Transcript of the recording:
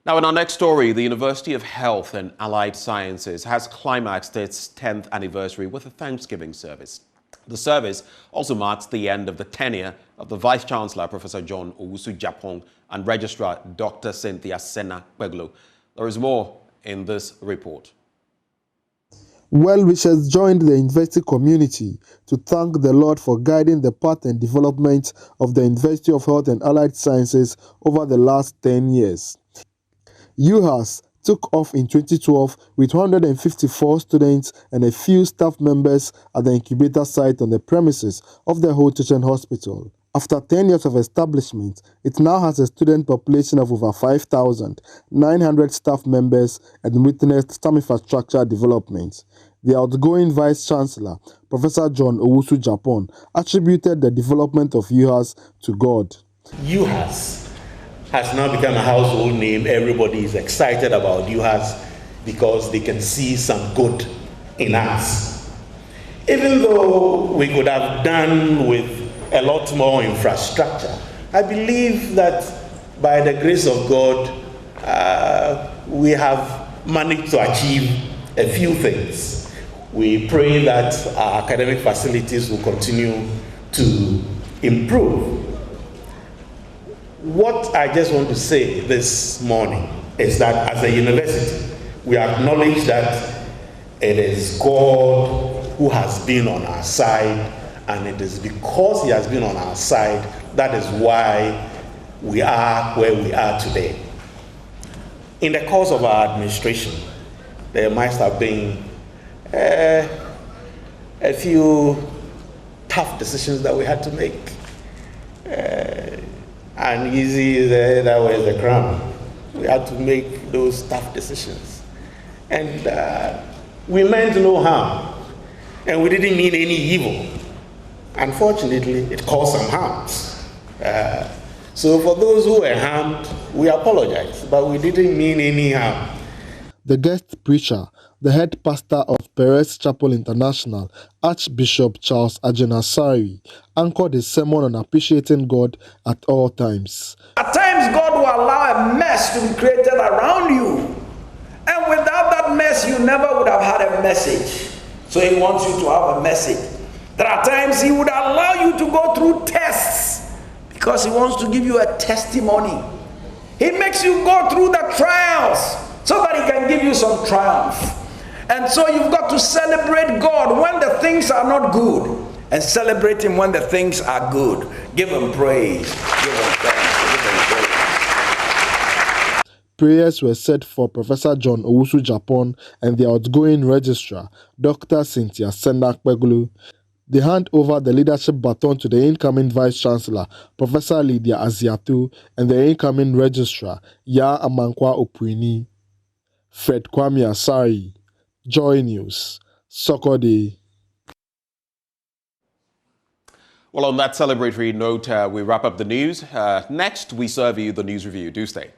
Now, in our next story, the University of Health and Allied Sciences has climaxed its 10th anniversary with a Thanksgiving service. The service also marks the end of the tenure of the Vice-Chancellor, Professor John Owusu-Japong, and Registrar Dr. Cynthia Sena-Kpeglu. There is more in this report. Well-wishers joined the university community to thank the Lord for guiding the path and development of the University of Health and Allied Sciences over the last 10 years. UHAS took off in 2012 with 154 students and a few staff members at the incubator site on the premises of the Whole Teaching Hospital. After 10 years of establishment, it now has a student population of over 5,000, 900 staff members, and witnessed some infrastructure development. The outgoing Vice-Chancellor, Professor John Owusu-Japong, attributed the development of UHAS to God. UHAS has now become a household name. Everybody is excited about UHAS because they can see some good in us. Even though we could have done with a lot more infrastructure, I believe that by the grace of God, we have managed to achieve a few things. We pray that our academic facilities will continue to improve. What I just want to say this morning is that as a university, we acknowledge that it is God who has been on our side, and it is because He has been on our side that is why we are where we are today. In the course of our administration, there must have been a few tough decisions that we had to make. And easy is that way the crown. We had to make those tough decisions. And we meant no harm. And we didn't mean any evil. Unfortunately, it caused some harms. So for those who were harmed, we apologize, but we didn't mean any harm. The guest preacher, the head pastor of Perez Chapel International, Archbishop Charles Ajenasari, anchored his sermon on appreciating God at all times. At times, God will allow a mess to be created around you. And without that mess, you never would have had a message. So He wants you to have a message. There are times He would allow you to go through tests because He wants to give you a testimony. He makes you go through the trials so that He can give you some triumph. And so you've got to celebrate God when the things are not good, and celebrate Him when the things are good. Give Him praise. Give Him thanks. Give Him praise. Prayers were said for Professor John Owusu-Japong and the outgoing registrar, Dr. Cynthia Sena-Kpeglu. They hand over the leadership baton to the incoming Vice-Chancellor, Professor Lydia Aziatu, and the incoming registrar, Ya Amankwa Opuini. Fred Kwame Asari, Joy News, Sokode. Well, on that celebratory note, we wrap up the news. Next, we serve you the news review. Do stay.